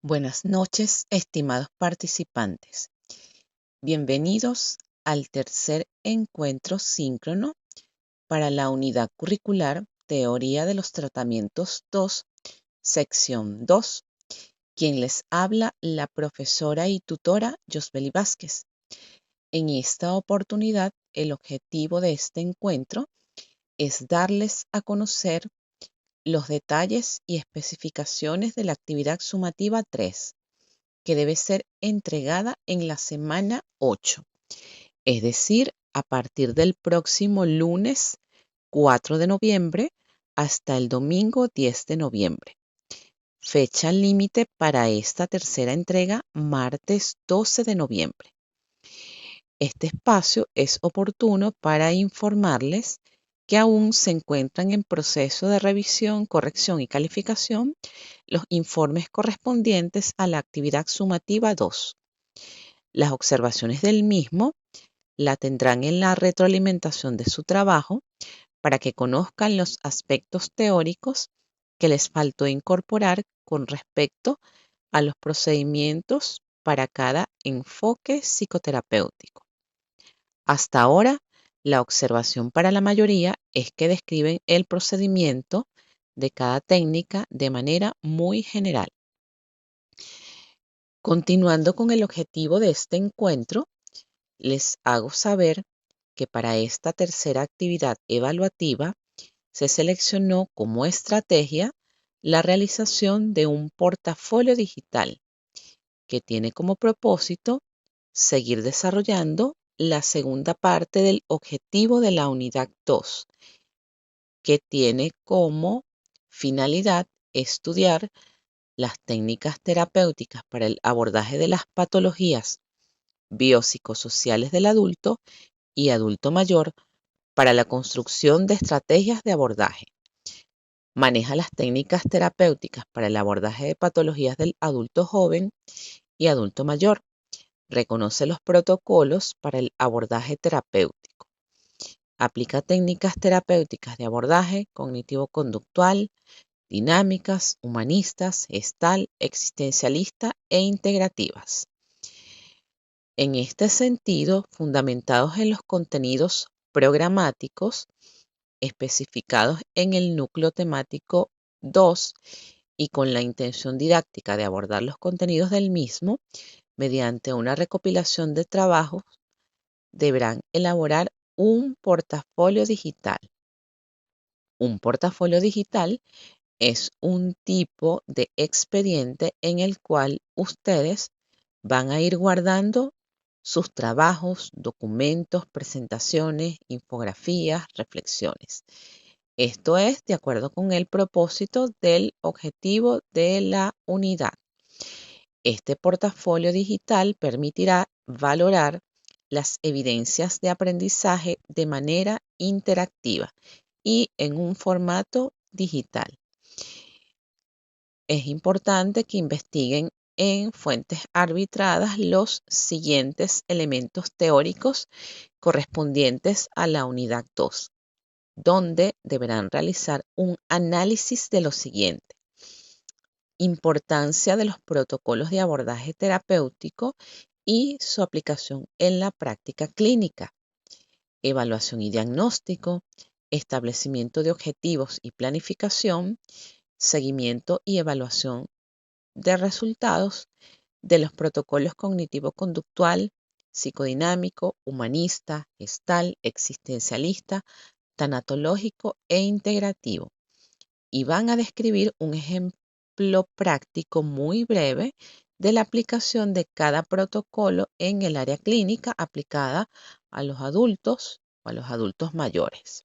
Buenas noches, estimados participantes. Bienvenidos al tercer encuentro síncrono para la unidad curricular Teoría de los Tratamientos 2, sección 2. Quien les habla, la profesora y tutora Yosbeli Vázquez. En esta oportunidad, el objetivo de este encuentro es darles a conocer los detalles y especificaciones de la actividad sumativa 3, que debe ser entregada en la semana 8, es decir, a partir del próximo lunes 4 de noviembre hasta el domingo 10 de noviembre. Fecha límite para esta tercera entrega, martes 12 de noviembre. Este espacio es oportuno para informarles que aún se encuentran en proceso de revisión, corrección y calificación los informes correspondientes a la actividad sumativa 2. Las observaciones del mismo la tendrán en la retroalimentación de su trabajo para que conozcan los aspectos teóricos que les faltó incorporar con respecto a los procedimientos para cada enfoque psicoterapéutico. Hasta ahora, la observación para la mayoría es que describen el procedimiento de cada técnica de manera muy general. Continuando con el objetivo de este encuentro, les hago saber que para esta tercera actividad evaluativa se seleccionó como estrategia la realización de un portafolio digital que tiene como propósito seguir desarrollando la segunda parte del objetivo de la unidad 2, que tiene como finalidad estudiar las técnicas terapéuticas para el abordaje de las patologías biopsicosociales del adulto y adulto mayor para la construcción de estrategias de abordaje. Maneja las técnicas terapéuticas para el abordaje de patologías del adulto joven y adulto mayor. Reconoce los protocolos para el abordaje terapéutico. Aplica técnicas terapéuticas de abordaje cognitivo-conductual, dinámicas, humanistas, gestal, existencialista e integrativas. En este sentido, fundamentados en los contenidos programáticos especificados en el núcleo temático 2 y con la intención didáctica de abordar los contenidos del mismo, mediante una recopilación de trabajos, deberán elaborar un portafolio digital. Un portafolio digital es un tipo de expediente en el cual ustedes van a ir guardando sus trabajos, documentos, presentaciones, infografías, reflexiones. Esto es de acuerdo con el propósito del objetivo de la unidad. Este portafolio digital permitirá valorar las evidencias de aprendizaje de manera interactiva y en un formato digital. Es importante que investiguen en fuentes arbitradas los siguientes elementos teóricos correspondientes a la unidad 2, donde deberán realizar un análisis de lo siguiente: importancia de los protocolos de abordaje terapéutico y su aplicación en la práctica clínica, evaluación y diagnóstico, establecimiento de objetivos y planificación, seguimiento y evaluación de resultados de los protocolos cognitivo-conductual, psicodinámico, humanista, gestal, existencialista, tanatológico e integrativo. Y van a describir un ejemplo práctico muy breve de la aplicación de cada protocolo en el área clínica aplicada a los adultos o a los adultos mayores.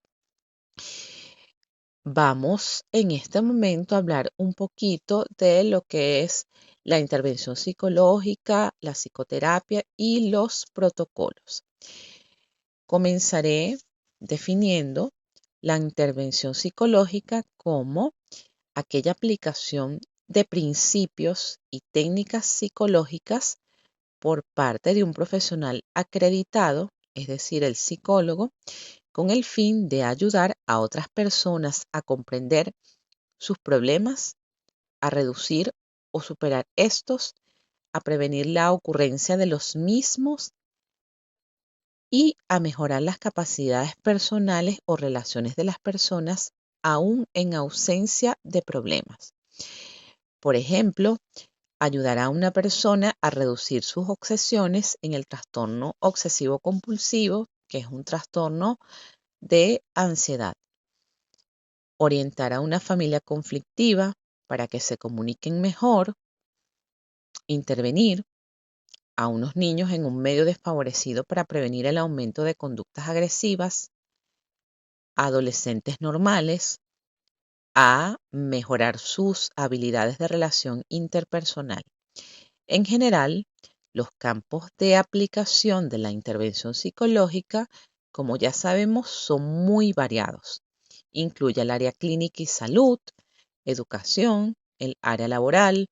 Vamos en este momento a hablar un poquito de lo que es la intervención psicológica, la psicoterapia y los protocolos. Comenzaré definiendo la intervención psicológica como aquella aplicación de principios y técnicas psicológicas por parte de un profesional acreditado, es decir, el psicólogo, con el fin de ayudar a otras personas a comprender sus problemas, a reducir o superar estos, a prevenir la ocurrencia de los mismos y a mejorar las capacidades personales o relaciones de las personas aún en ausencia de problemas. Por ejemplo, ayudará a una persona a reducir sus obsesiones en el trastorno obsesivo compulsivo, que es un trastorno de ansiedad. Orientar a una familia conflictiva para que se comuniquen mejor. Intervenir a unos niños en un medio desfavorecido para prevenir el aumento de conductas agresivas. Adolescentes normales a mejorar sus habilidades de relación interpersonal. En general, los campos de aplicación de la intervención psicológica, como ya sabemos, son muy variados. Incluye el área clínica y salud, educación, el área laboral,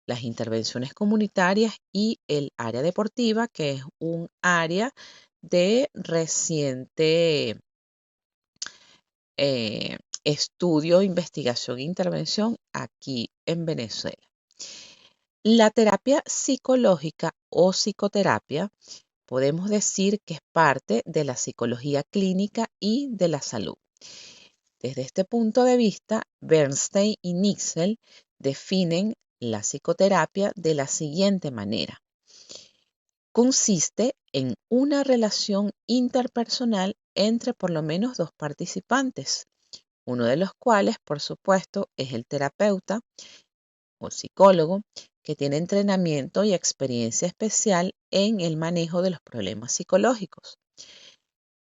las intervenciones comunitarias y el área deportiva, que es un área de reciente estudio, investigación e intervención aquí en Venezuela. La terapia psicológica o psicoterapia podemos decir que es parte de la psicología clínica y de la salud. Desde este punto de vista, Bernstein y Nixel definen la psicoterapia de la siguiente manera. Consiste en una relación interpersonal entre por lo menos dos participantes, uno de los cuales, por supuesto, es el terapeuta o psicólogo que tiene entrenamiento y experiencia especial en el manejo de los problemas psicológicos.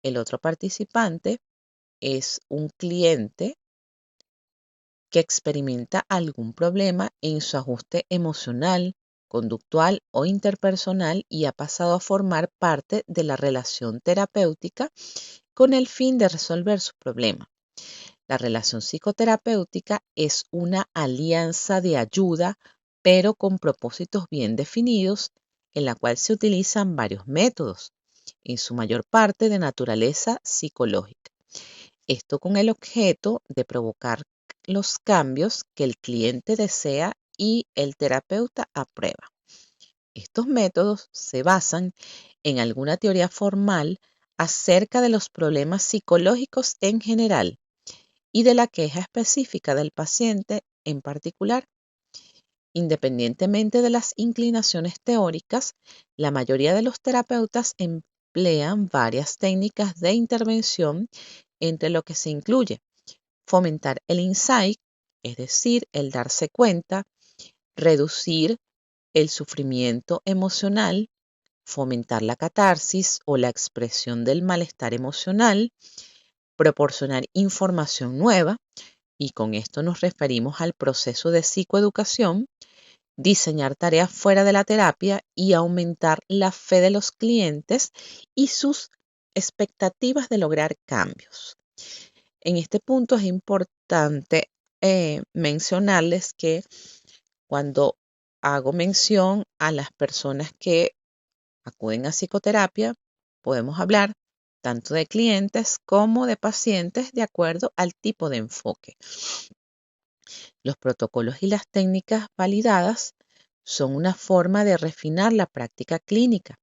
El otro participante es un cliente que experimenta algún problema en su ajuste emocional, conductual o interpersonal y ha pasado a formar parte de la relación terapéutica con el fin de resolver su problema. La relación psicoterapéutica es una alianza de ayuda, pero con propósitos bien definidos, en la cual se utilizan varios métodos, en su mayor parte de naturaleza psicológica. Esto con el objeto de provocar los cambios que el cliente desea y el terapeuta aprueba. Estos métodos se basan en alguna teoría formal acerca de los problemas psicológicos en general y de la queja específica del paciente en particular. Independientemente de las inclinaciones teóricas, la mayoría de los terapeutas emplean varias técnicas de intervención, entre lo que se incluye fomentar el insight, es decir, el darse cuenta, reducir el sufrimiento emocional, fomentar la catarsis o la expresión del malestar emocional, proporcionar información nueva, y con esto nos referimos al proceso de psicoeducación, diseñar tareas fuera de la terapia y aumentar la fe de los clientes y sus expectativas de lograr cambios. En este punto es importante mencionarles que cuando hago mención a las personas que acuden a psicoterapia, podemos hablar tanto de clientes como de pacientes de acuerdo al tipo de enfoque. Los protocolos y las técnicas validadas son una forma de refinar la práctica clínica.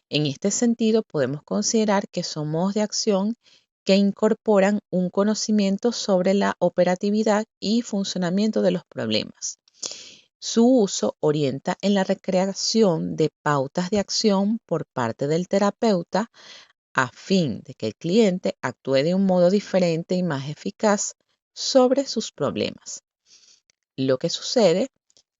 En este sentido, podemos considerar que son modos de acción que incorporan un conocimiento sobre la operatividad y funcionamiento de los problemas. Su uso orienta en la recreación de pautas de acción por parte del terapeuta a fin de que el cliente actúe de un modo diferente y más eficaz sobre sus problemas. Lo que sucede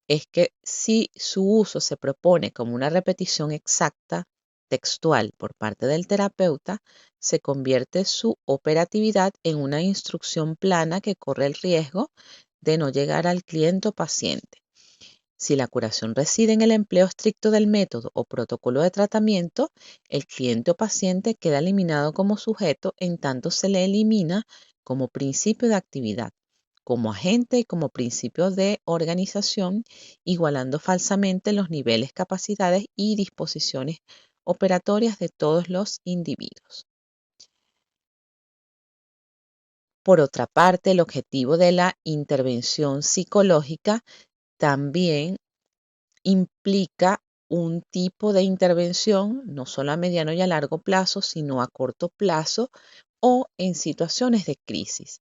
es que si su uso se propone como una repetición exacta, textual por parte del terapeuta, se convierte su operatividad en una instrucción plana que corre el riesgo de no llegar al cliente o paciente. Si la curación reside en el empleo estricto del método o protocolo de tratamiento, el cliente o paciente queda eliminado como sujeto en tanto se le elimina como principio de actividad, como agente y como principio de organización, igualando falsamente los niveles, capacidades y disposiciones operatorias de todos los individuos. Por otra parte, el objetivo de la intervención psicológica también implica un tipo de intervención no solo a mediano y a largo plazo, sino a corto plazo o en situaciones de crisis.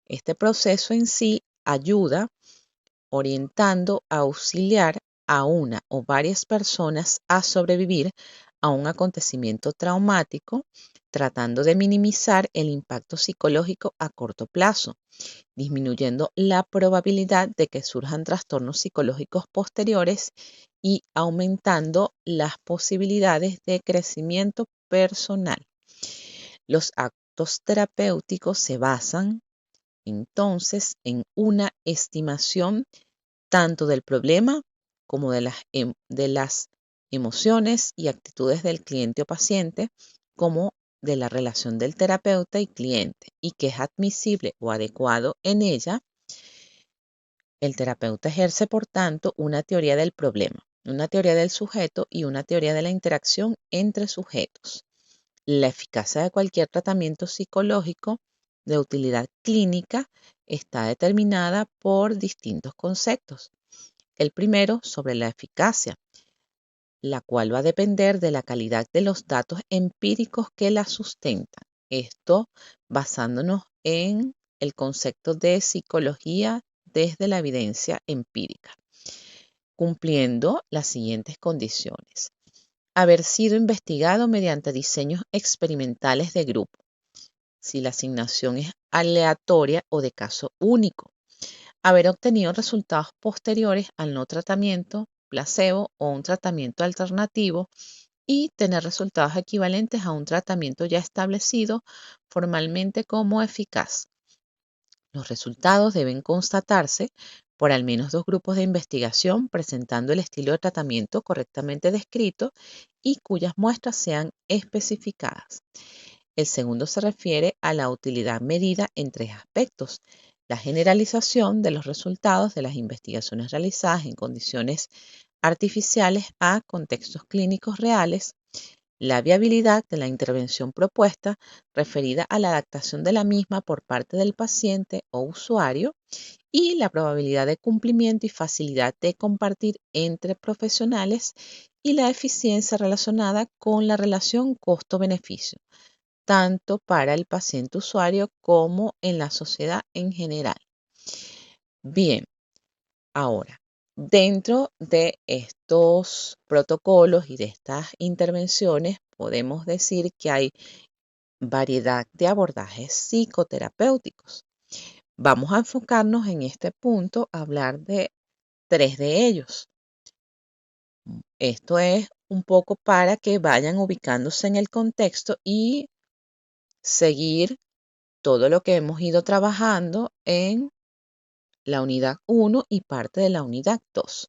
Este proceso en sí ayuda orientando a auxiliar a una o varias personas a sobrevivir a un acontecimiento traumático, tratando de minimizar el impacto psicológico a corto plazo, disminuyendo la probabilidad de que surjan trastornos psicológicos posteriores y aumentando las posibilidades de crecimiento personal. Los actos terapéuticos se basan entonces en una estimación tanto del problema como de las emociones y actitudes del cliente o paciente, como de la relación del terapeuta y cliente, y que es admisible o adecuado en ella. El terapeuta ejerce, por tanto, una teoría del problema, una teoría del sujeto y una teoría de la interacción entre sujetos. La eficacia de cualquier tratamiento psicológico de utilidad clínica está determinada por distintos conceptos. El primero, sobre la eficacia, la cual va a depender de la calidad de los datos empíricos que la sustentan. Esto basándonos en el concepto de psicología desde la evidencia empírica, cumpliendo las siguientes condiciones: haber sido investigado mediante diseños experimentales de grupo, si la asignación es aleatoria o de caso único, haber obtenido resultados posteriores al no tratamiento, placebo o un tratamiento alternativo, y tener resultados equivalentes a un tratamiento ya establecido formalmente como eficaz. Los resultados deben constatarse por al menos 2 grupos de investigación presentando el estilo de tratamiento correctamente descrito y cuyas muestras sean especificadas. El segundo se refiere a la utilidad medida en 3 aspectos: la generalización de los resultados de las investigaciones realizadas en condiciones artificiales a contextos clínicos reales, la viabilidad de la intervención propuesta referida a la adaptación de la misma por parte del paciente o usuario, y la probabilidad de cumplimiento y facilidad de compartir entre profesionales, y la eficiencia relacionada con la relación costo-beneficio, tanto para el paciente usuario como en la sociedad en general. Bien, ahora, dentro de estos protocolos y de estas intervenciones, podemos decir que hay variedad de abordajes psicoterapéuticos. Vamos a enfocarnos en este punto a hablar de 3 de ellos. Esto es un poco para que vayan ubicándose en el contexto y seguir todo lo que hemos ido trabajando en la unidad 1 y parte de la unidad 2.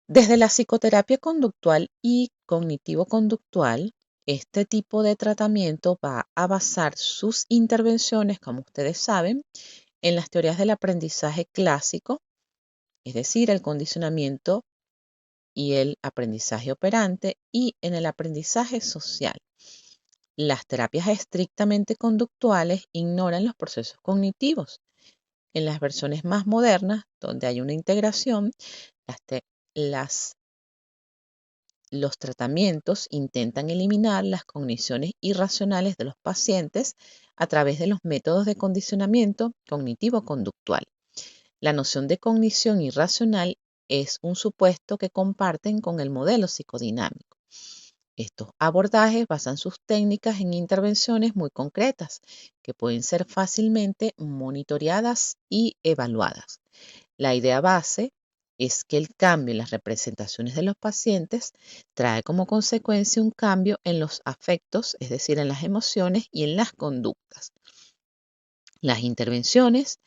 Desde la psicoterapia conductual y cognitivo-conductual, este tipo de tratamiento va a basar sus intervenciones, como ustedes saben, en las teorías del aprendizaje clásico, es decir, el condicionamiento y el aprendizaje operante, y en el aprendizaje social. Las terapias estrictamente conductuales ignoran los procesos cognitivos. En las versiones más modernas, donde hay una integración, los tratamientos intentan eliminar las cogniciones irracionales de los pacientes a través de los métodos de condicionamiento cognitivo-conductual. La noción de cognición irracional es un supuesto que comparten con el modelo psicodinámico. Estos abordajes basan sus técnicas en intervenciones muy concretas que pueden ser fácilmente monitoreadas y evaluadas. La idea base es que el cambio en las representaciones de los pacientes trae como consecuencia un cambio en los afectos, es decir, en las emociones y en las conductas. Las intervenciones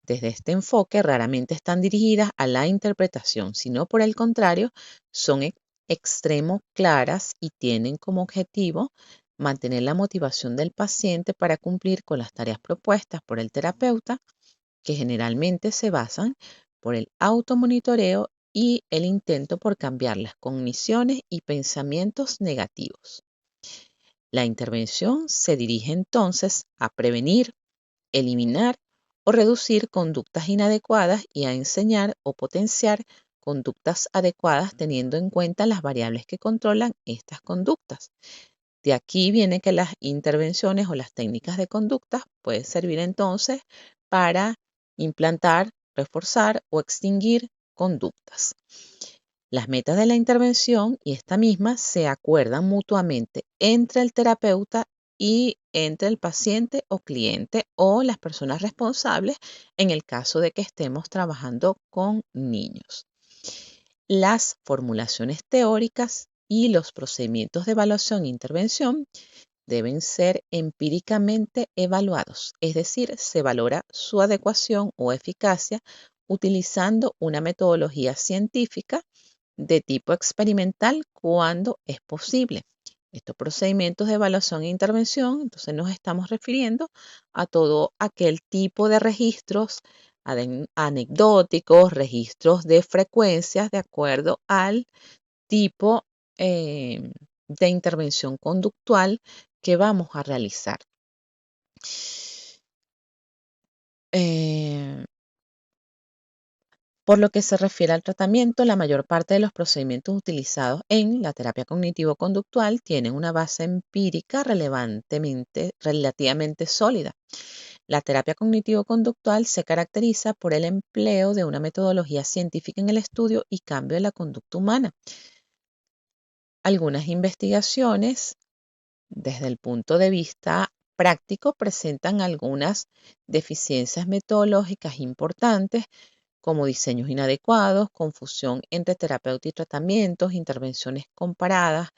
desde este enfoque raramente están dirigidas a la interpretación, sino por el contrario, son extremo claras y tienen como objetivo mantener la motivación del paciente para cumplir con las tareas propuestas por el terapeuta, que generalmente se basan por el automonitoreo y el intento por cambiar las cogniciones y pensamientos negativos. La intervención se dirige entonces a prevenir, eliminar o reducir conductas inadecuadas y a enseñar o potenciar conductas adecuadas teniendo en cuenta las variables que controlan estas conductas. De aquí viene que las intervenciones o las técnicas de conducta pueden servir entonces para implantar, reforzar o extinguir conductas. Las metas de la intervención y esta misma se acuerdan mutuamente entre el terapeuta y entre el paciente o cliente o las personas responsables en el caso de que estemos trabajando con niños. Las formulaciones teóricas y los procedimientos de evaluación e intervención deben ser empíricamente evaluados, es decir, se valora su adecuación o eficacia utilizando una metodología científica de tipo experimental cuando es posible. Estos procedimientos de evaluación e intervención, entonces nos estamos refiriendo a todo aquel tipo de registros anecdóticos, registros de frecuencias de acuerdo al tipo de intervención conductual que vamos a realizar. Por lo que se refiere al tratamiento, la mayor parte de los procedimientos utilizados en la terapia cognitivo-conductual tienen una base empírica relativamente sólida. La terapia cognitivo-conductual se caracteriza por el empleo de una metodología científica en el estudio y cambio de la conducta humana. Algunas investigaciones, desde el punto de vista práctico, presentan algunas deficiencias metodológicas importantes, como diseños inadecuados, confusión entre terapeuta y tratamientos, intervenciones comparadas,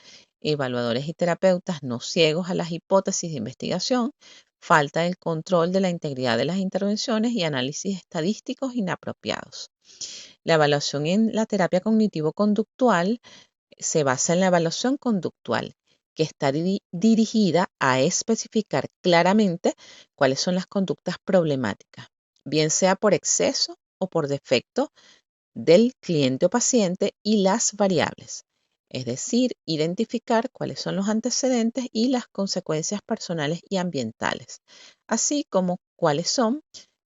evaluadores y terapeutas no ciegos a las hipótesis de investigación, falta del control de la integridad de las intervenciones y análisis estadísticos inapropiados. La evaluación en la terapia cognitivo-conductual se basa en la evaluación conductual, que está dirigida a especificar claramente cuáles son las conductas problemáticas, bien sea por exceso o por defecto del cliente o paciente y las variables, es decir, identificar cuáles son los antecedentes y las consecuencias personales y ambientales, así como cuáles son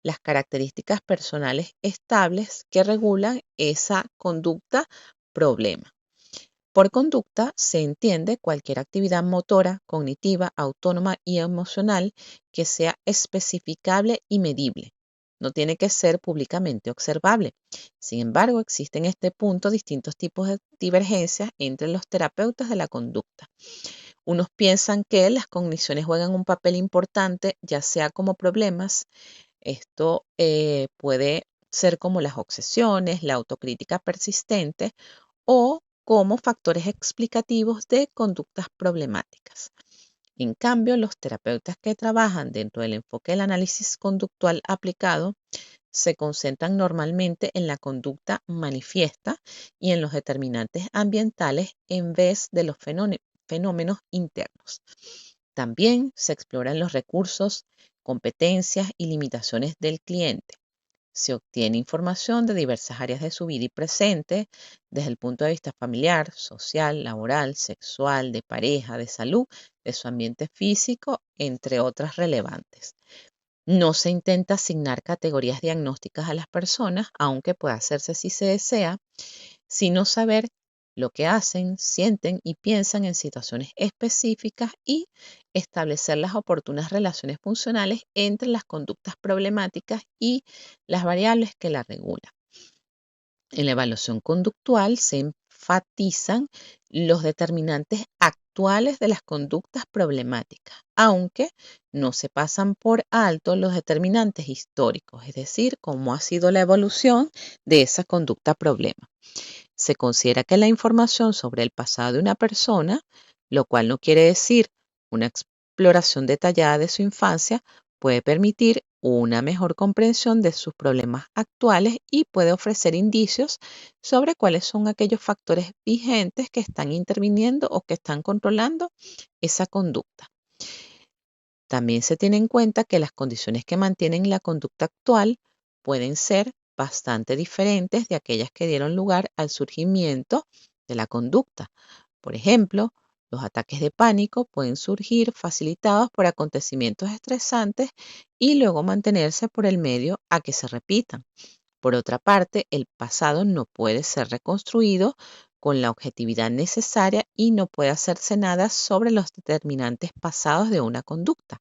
las características personales estables que regulan esa conducta problema. Por conducta se entiende cualquier actividad motora, cognitiva, autónoma y emocional que sea especificable y medible. No tiene que ser públicamente observable. Sin embargo, existen en este punto distintos tipos de divergencias entre los terapeutas de la conducta. Unos piensan que las cogniciones juegan un papel importante, ya sea como problemas. Esto puede ser como las obsesiones, la autocrítica persistente o como factores explicativos de conductas problemáticas. En cambio, los terapeutas que trabajan dentro del enfoque del análisis conductual aplicado se concentran normalmente en la conducta manifiesta y en los determinantes ambientales en vez de los fenómenos internos. También se exploran los recursos, competencias y limitaciones del cliente. Se obtiene información de diversas áreas de su vida y presente, desde el punto de vista familiar, social, laboral, sexual, de pareja, de salud, de su ambiente físico, entre otras relevantes. No se intenta asignar categorías diagnósticas a las personas, aunque pueda hacerse si se desea, sino saber lo que hacen, sienten y piensan en situaciones específicas y establecer las oportunas relaciones funcionales entre las conductas problemáticas y las variables que la regulan. En la evaluación conductual se enfatizan los determinantes actuales de las conductas problemáticas, aunque no se pasan por alto los determinantes históricos, es decir, cómo ha sido la evolución de esa conducta problema. Se considera que la información sobre el pasado de una persona, lo cual no quiere decir una exploración detallada de su infancia, puede permitir una mejor comprensión de sus problemas actuales y puede ofrecer indicios sobre cuáles son aquellos factores vigentes que están interviniendo o que están controlando esa conducta. También se tiene en cuenta que las condiciones que mantienen la conducta actual pueden ser bastante diferentes de aquellas que dieron lugar al surgimiento de la conducta. Por ejemplo, los ataques de pánico pueden surgir facilitados por acontecimientos estresantes y luego mantenerse por el medio a que se repitan. Por otra parte, el pasado no puede ser reconstruido con la objetividad necesaria y no puede hacerse nada sobre los determinantes pasados de una conducta.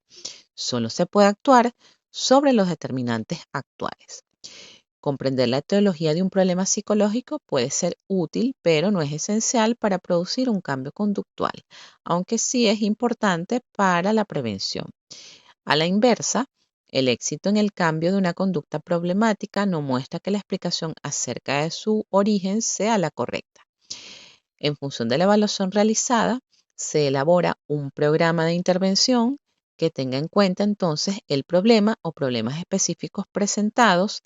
Solo se puede actuar sobre los determinantes actuales. Comprender la etiología de un problema psicológico puede ser útil, pero no es esencial para producir un cambio conductual, aunque sí es importante para la prevención. A la inversa, el éxito en el cambio de una conducta problemática no muestra que la explicación acerca de su origen sea la correcta. En función de la evaluación realizada, se elabora un programa de intervención que tenga en cuenta entonces el problema o problemas específicos presentados,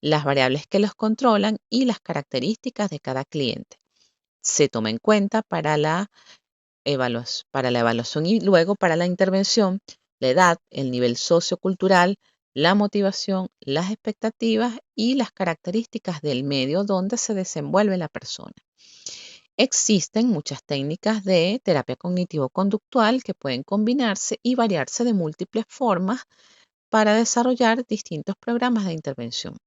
las variables que los controlan y las características de cada cliente. Se toma en cuenta para la evaluación y luego para la intervención la edad, el nivel sociocultural, la motivación, las expectativas y las características del medio donde se desenvuelve la persona. Existen muchas técnicas de terapia cognitivo-conductual que pueden combinarse y variarse de múltiples formas para desarrollar distintos programas de intervención.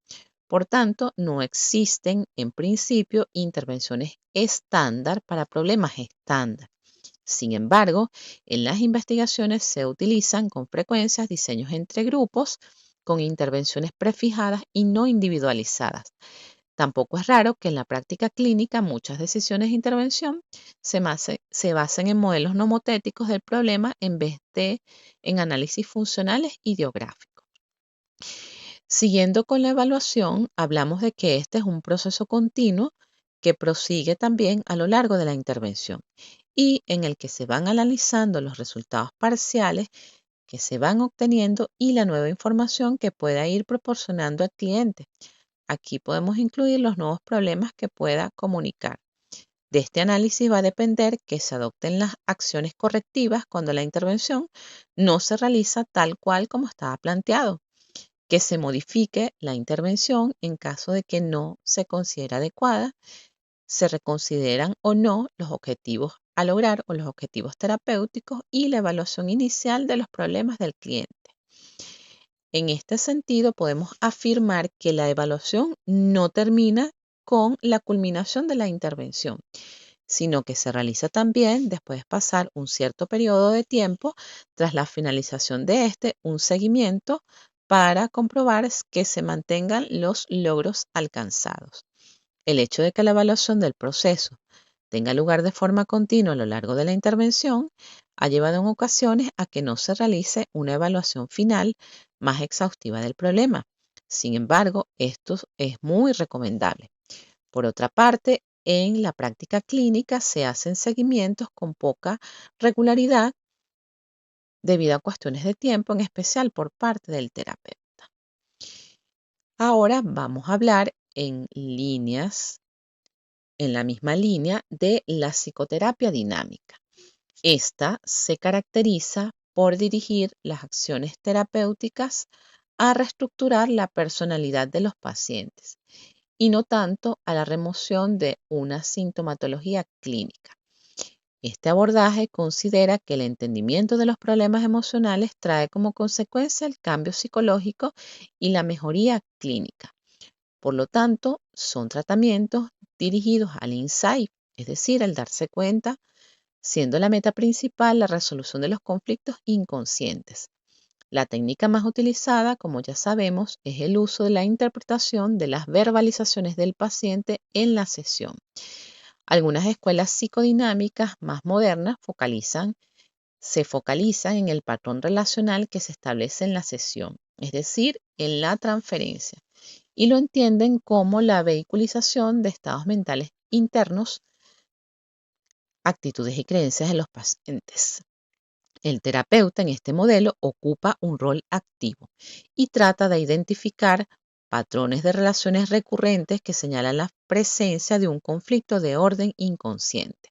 Por tanto, no existen en principio intervenciones estándar para problemas estándar. Sin embargo, en las investigaciones se utilizan con frecuencia diseños entre grupos con intervenciones prefijadas y no individualizadas. Tampoco es raro que en la práctica clínica muchas decisiones de intervención se basen en modelos nomotéticos del problema en vez de en análisis funcionales y geográficos. Siguiendo con la evaluación, hablamos de que este es un proceso continuo que prosigue también a lo largo de la intervención y en el que se van analizando los resultados parciales que se van obteniendo y la nueva información que pueda ir proporcionando al cliente. Aquí podemos incluir los nuevos problemas que pueda comunicar. De este análisis va a depender que se adopten las acciones correctivas cuando la intervención no se realiza tal cual como estaba planteado, que se modifique la intervención en caso de que no se considere adecuada, se reconsideran o no los objetivos a lograr o los objetivos terapéuticos y la evaluación inicial de los problemas del cliente. En este sentido, podemos afirmar que la evaluación no termina con la culminación de la intervención, sino que se realiza también después de pasar un cierto periodo de tiempo tras la finalización de un seguimiento para comprobar que se mantengan los logros alcanzados. El hecho de que la evaluación del proceso tenga lugar de forma continua a lo largo de la intervención ha llevado en ocasiones a que no se realice una evaluación final más exhaustiva del problema. Sin embargo, esto es muy recomendable. Por otra parte, en la práctica clínica se hacen seguimientos con poca regularidad debido a cuestiones de tiempo, en especial por parte del terapeuta. Ahora vamos a hablar en la misma línea de la psicoterapia dinámica. Esta se caracteriza por dirigir las acciones terapéuticas a reestructurar la personalidad de los pacientes y no tanto a la remoción de una sintomatología clínica. Este abordaje considera que el entendimiento de los problemas emocionales trae como consecuencia el cambio psicológico y la mejoría clínica. Por lo tanto, son tratamientos dirigidos al insight, es decir, al darse cuenta, siendo la meta principal la resolución de los conflictos inconscientes. La técnica más utilizada, como ya sabemos, es el uso de la interpretación de las verbalizaciones del paciente en la sesión. Algunas escuelas psicodinámicas más modernas se focalizan en el patrón relacional que se establece en la sesión, es decir, en la transferencia, y lo entienden como la vehiculización de estados mentales internos, actitudes y creencias de los pacientes. El terapeuta en este modelo ocupa un rol activo y trata de identificar patrones de relaciones recurrentes que señalan la presencia de un conflicto de orden inconsciente.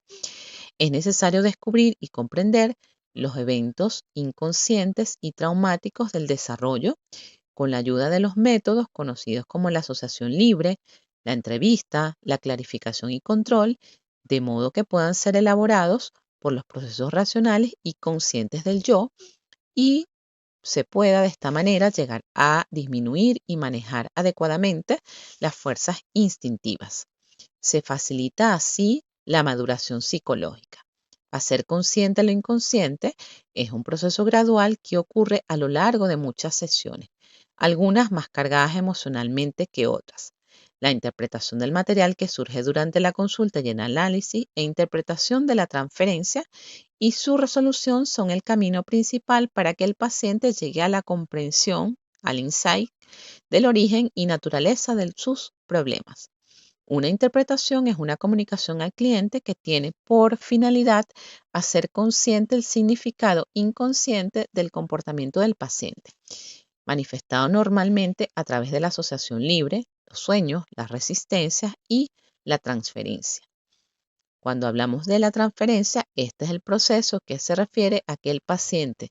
Es necesario descubrir y comprender los eventos inconscientes y traumáticos del desarrollo con la ayuda de los métodos conocidos como la asociación libre, la entrevista, la clarificación y control, de modo que puedan ser elaborados por los procesos racionales y conscientes del yo y se pueda de esta manera llegar a disminuir y manejar adecuadamente las fuerzas instintivas. Se facilita así la maduración psicológica. Hacer consciente lo inconsciente es un proceso gradual que ocurre a lo largo de muchas sesiones, algunas más cargadas emocionalmente que otras. La interpretación del material que surge durante la consulta y el análisis e interpretación de la transferencia y su resolución son el camino principal para que el paciente llegue a la comprensión, al insight del origen y naturaleza de sus problemas. Una interpretación es una comunicación al cliente que tiene por finalidad hacer consciente el significado inconsciente del comportamiento del paciente, manifestado normalmente a través de la asociación libre, los sueños, las resistencias y la transferencia. Cuando hablamos de la transferencia, este es el proceso que se refiere a que el paciente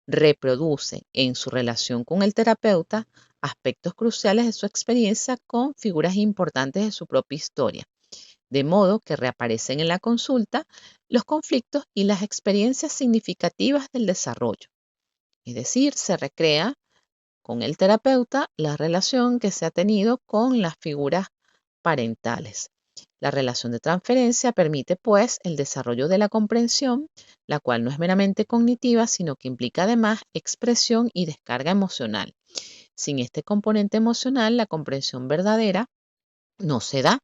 reproduce en su relación con el terapeuta aspectos cruciales de su experiencia con figuras importantes de su propia historia, de modo que reaparecen en la consulta los conflictos y las experiencias significativas del desarrollo. Es decir, se recrea con el terapeuta la relación que se ha tenido con las figuras parentales. La relación de transferencia permite, pues, el desarrollo de la comprensión, la cual no es meramente cognitiva, sino que implica además expresión y descarga emocional. Sin este componente emocional, la comprensión verdadera no se da,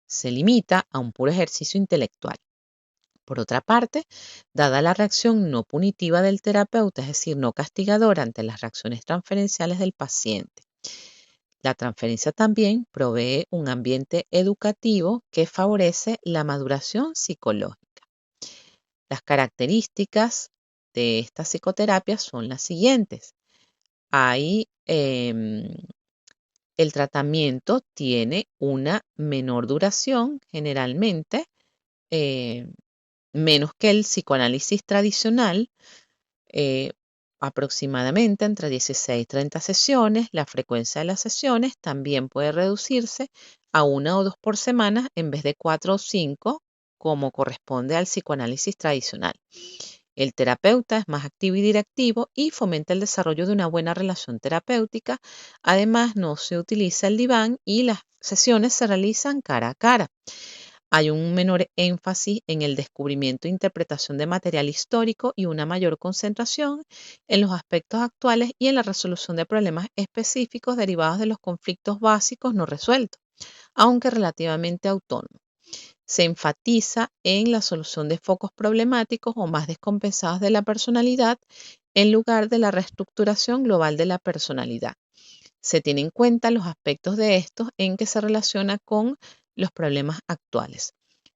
se limita a un puro ejercicio intelectual. Por otra parte, dada la reacción no punitiva del terapeuta, es decir, no castigadora ante las reacciones transferenciales del paciente, la transferencia también provee un ambiente educativo que favorece la maduración psicológica. Las características de esta psicoterapia son las siguientes. El tratamiento tiene una menor duración, generalmente, menos que el psicoanálisis tradicional, aproximadamente entre 16 y 30 sesiones. La frecuencia de las sesiones también puede reducirse a 1 o 2 por semana en vez de 4 o 5, como corresponde al psicoanálisis tradicional. El terapeuta es más activo y directivo y fomenta el desarrollo de una buena relación terapéutica. Además, no se utiliza el diván y las sesiones se realizan cara a cara. Hay un menor énfasis en el descubrimiento e interpretación de material histórico y una mayor concentración en los aspectos actuales y en la resolución de problemas específicos derivados de los conflictos básicos no resueltos, aunque relativamente autónomos. Se enfatiza en la solución de focos problemáticos o más descompensados de la personalidad en lugar de la reestructuración global de la personalidad. Se tienen en cuenta los aspectos de estos en que se relaciona con los problemas actuales.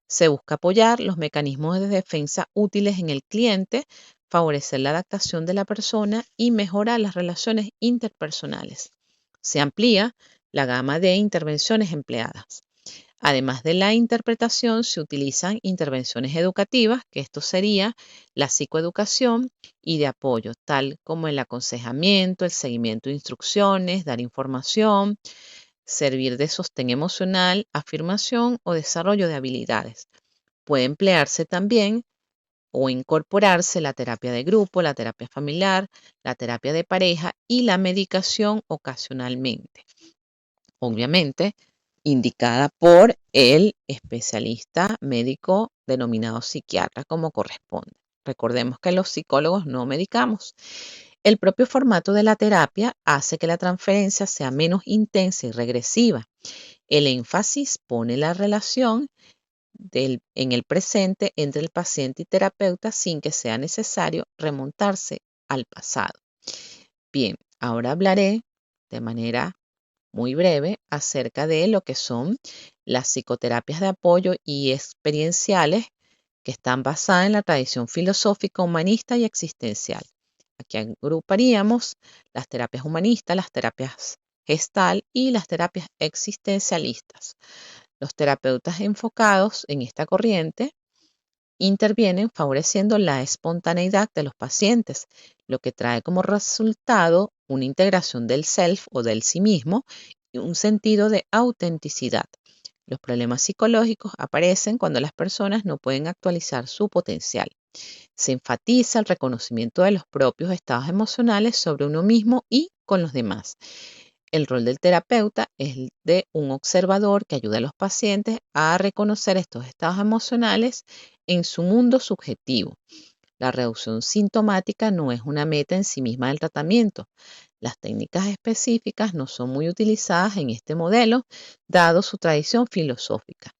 Se busca apoyar los mecanismos de defensa útiles en el cliente, favorecer la adaptación de la persona y mejorar las relaciones interpersonales. Se amplía la gama de intervenciones empleadas. Además de la interpretación, se utilizan intervenciones educativas, que esto sería la psicoeducación y de apoyo, tal como el aconsejamiento, el seguimiento de instrucciones, dar información, servir de sostén emocional, afirmación o desarrollo de habilidades. Puede emplearse también o incorporarse la terapia de grupo, la terapia familiar, la terapia de pareja y la medicación ocasionalmente. Obviamente, indicada por el especialista médico denominado psiquiatra como corresponde. Recordemos que los psicólogos no medicamos. El propio formato de la terapia hace que la transferencia sea menos intensa y regresiva. El énfasis pone la relación en el presente entre el paciente y terapeuta sin que sea necesario remontarse al pasado. Bien, ahora hablaré de manera muy breve acerca de lo que son las psicoterapias de apoyo y experienciales que están basadas en la tradición filosófica, humanista y existencial. Aquí agruparíamos las terapias humanistas, las terapias gestal y las terapias existencialistas. Los terapeutas enfocados en esta corriente intervienen favoreciendo la espontaneidad de los pacientes, lo que trae como resultado una integración del self o del sí mismo y un sentido de autenticidad. Los problemas psicológicos aparecen cuando las personas no pueden actualizar su potencial. Se enfatiza el reconocimiento de los propios estados emocionales sobre uno mismo y con los demás. El rol del terapeuta es el de un observador que ayuda a los pacientes a reconocer estos estados emocionales en su mundo subjetivo. La reducción sintomática no es una meta en sí misma del tratamiento. Las técnicas específicas no son muy utilizadas en este modelo, dado su tradición filosófica.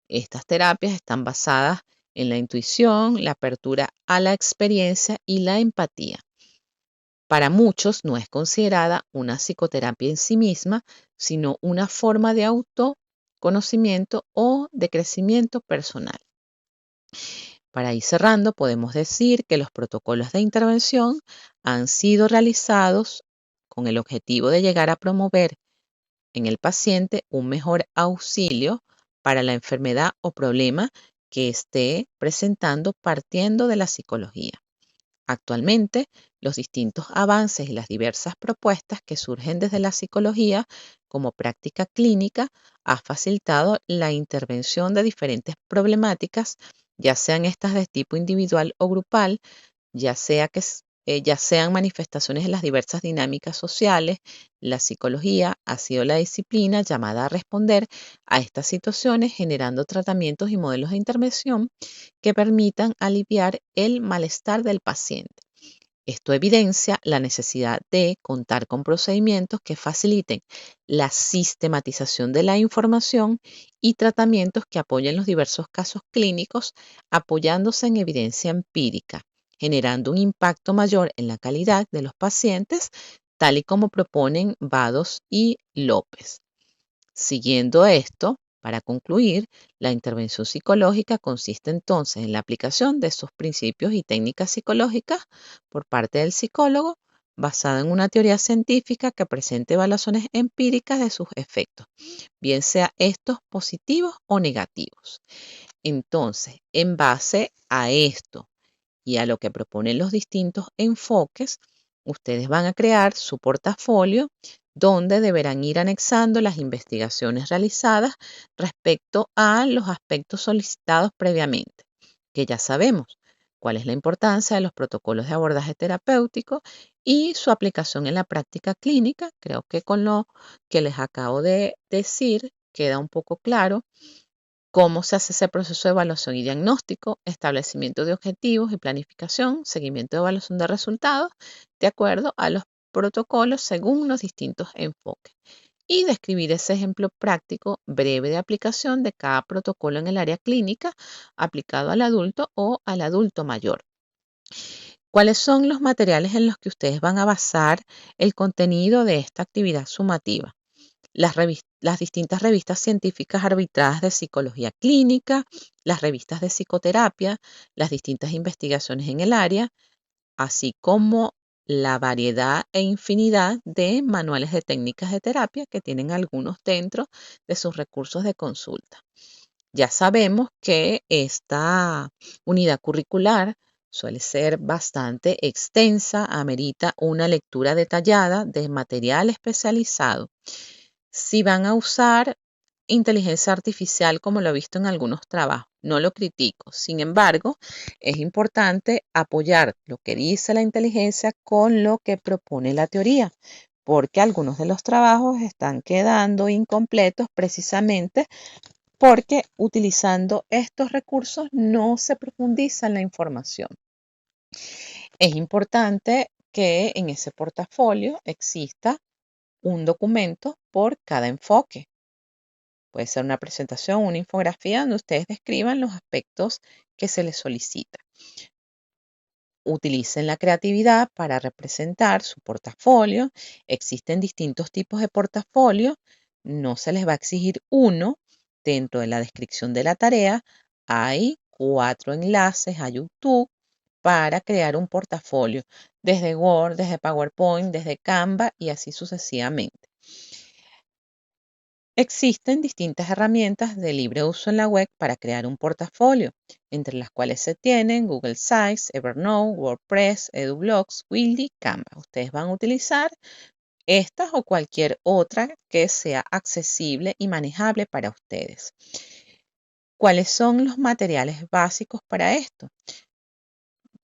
Estas terapias están basadas en la intuición, la apertura a la experiencia y la empatía. Para muchos no es considerada una psicoterapia en sí misma, sino una forma de autoconocimiento o de crecimiento personal. Para ir cerrando, podemos decir que los protocolos de intervención han sido realizados con el objetivo de llegar a promover en el paciente un mejor auxilio para la enfermedad o problema que esté presentando partiendo de la psicología. Actualmente, los distintos avances y las diversas propuestas que surgen desde la psicología como práctica clínica ha facilitado la intervención de diferentes problemáticas, ya sean estas de tipo individual o grupal, ya sean manifestaciones de las diversas dinámicas sociales. La psicología ha sido la disciplina llamada a responder a estas situaciones generando tratamientos y modelos de intervención que permitan aliviar el malestar del paciente. Esto evidencia la necesidad de contar con procedimientos que faciliten la sistematización de la información y tratamientos que apoyen los diversos casos clínicos apoyándose en evidencia empírica, generando un impacto mayor en la calidad de los pacientes, tal y como proponen Vados y López. Siguiendo esto, para concluir, la intervención psicológica consiste entonces en la aplicación de esos principios y técnicas psicológicas por parte del psicólogo, basada en una teoría científica que presente evaluaciones empíricas de sus efectos, bien sea estos positivos o negativos. Entonces, en base a esto y a lo que proponen los distintos enfoques, ustedes van a crear su portafolio donde deberán ir anexando las investigaciones realizadas respecto a los aspectos solicitados previamente, que ya sabemos cuál es la importancia de los protocolos de abordaje terapéutico y su aplicación en la práctica clínica. Creo que con lo que les acabo de decir queda un poco claro cómo se hace ese proceso de evaluación y diagnóstico, establecimiento de objetivos y planificación, seguimiento de evaluación de resultados, de acuerdo a los protocolos según los distintos enfoques. Y describir ese ejemplo práctico breve de aplicación de cada protocolo en el área clínica aplicado al adulto o al adulto mayor. ¿Cuáles son los materiales en los que ustedes van a basar el contenido de esta actividad sumativa? Las distintas revistas científicas arbitradas de psicología clínica, las revistas de psicoterapia, las distintas investigaciones en el área, así como la variedad e infinidad de manuales de técnicas de terapia que tienen algunos dentro de sus recursos de consulta. Ya sabemos que esta unidad curricular suele ser bastante extensa, amerita una lectura detallada de material especializado. Si van a usar inteligencia artificial, como lo he visto en algunos trabajos, no lo critico. Sin embargo, es importante apoyar lo que dice la inteligencia con lo que propone la teoría, porque algunos de los trabajos están quedando incompletos precisamente porque utilizando estos recursos no se profundiza en la información. Es importante que en ese portafolio exista un documento por cada enfoque. Puede ser una presentación, una infografía donde ustedes describan los aspectos que se les solicita. Utilicen la creatividad para representar su portafolio. Existen distintos tipos de portafolio. No se les va a exigir uno. Dentro de la descripción de la tarea hay 4 enlaces a YouTube para crear un portafolio desde Word, desde PowerPoint, desde Canva y así sucesivamente. Existen distintas herramientas de libre uso en la web para crear un portafolio, entre las cuales se tienen Google Sites, Evernote, WordPress, EduBlocks, Wildy, Canva. Ustedes van a utilizar estas o cualquier otra que sea accesible y manejable para ustedes. ¿Cuáles son los materiales básicos para esto?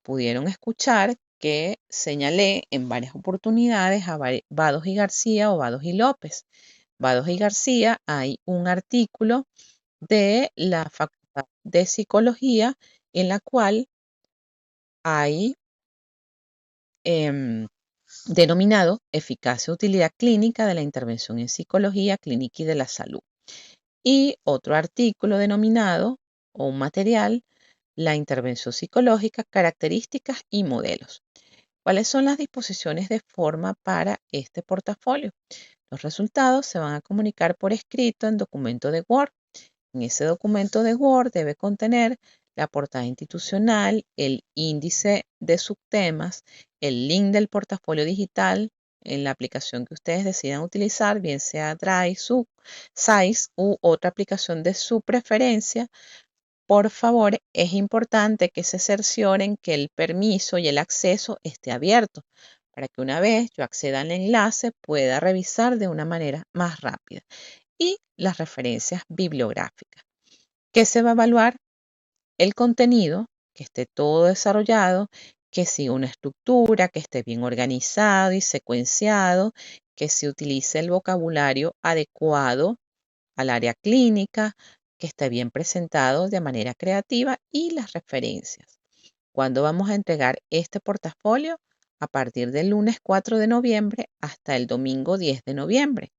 pudieron escuchar que señalé en varias oportunidades a Vados y García o Vados y López. Vados y García, hay un artículo de la Facultad de Psicología en la cual hay denominado Eficacia y Utilidad Clínica de la Intervención en Psicología Clínica y de la Salud. Y otro artículo denominado, o un material, La Intervención Psicológica, Características y Modelos. ¿Cuáles son las disposiciones de forma para este portafolio? Los resultados se van a comunicar por escrito en documento de Word. En ese documento de Word debe contener la portada institucional, el índice de subtemas, el link del portafolio digital en la aplicación que ustedes decidan utilizar, bien sea Drive, Size u otra aplicación de su preferencia. Por favor, es importante que se cercioren que el permiso y el acceso esté abierto para que una vez yo acceda al enlace pueda revisar de una manera más rápida. Y las referencias bibliográficas. ¿Qué se va a evaluar? El contenido, que esté todo desarrollado, que siga una estructura, que esté bien organizado y secuenciado, que se utilice el vocabulario adecuado al área clínica, que esté bien presentado de manera creativa y las referencias. ¿Cuándo vamos a entregar este portafolio? A partir del lunes 4 de noviembre hasta el domingo 10 de noviembre.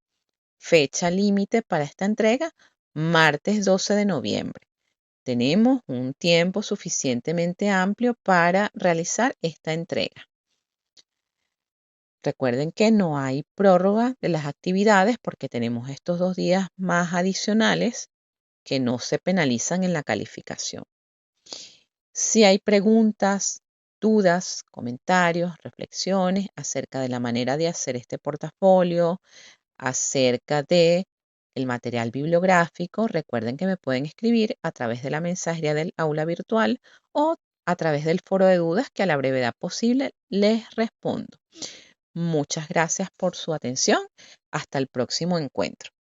Fecha límite para esta entrega, martes 12 de noviembre. Tenemos un tiempo suficientemente amplio para realizar esta entrega. Recuerden que no hay prórroga de las actividades porque tenemos estos 2 días más adicionales que no se penalizan en la calificación. Si hay preguntas, dudas, comentarios, reflexiones acerca de la manera de hacer este portafolio, acerca de el material bibliográfico, recuerden que me pueden escribir a través de la mensajería del aula virtual o a través del foro de dudas que a la brevedad posible les respondo. Muchas gracias por su atención. Hasta el próximo encuentro.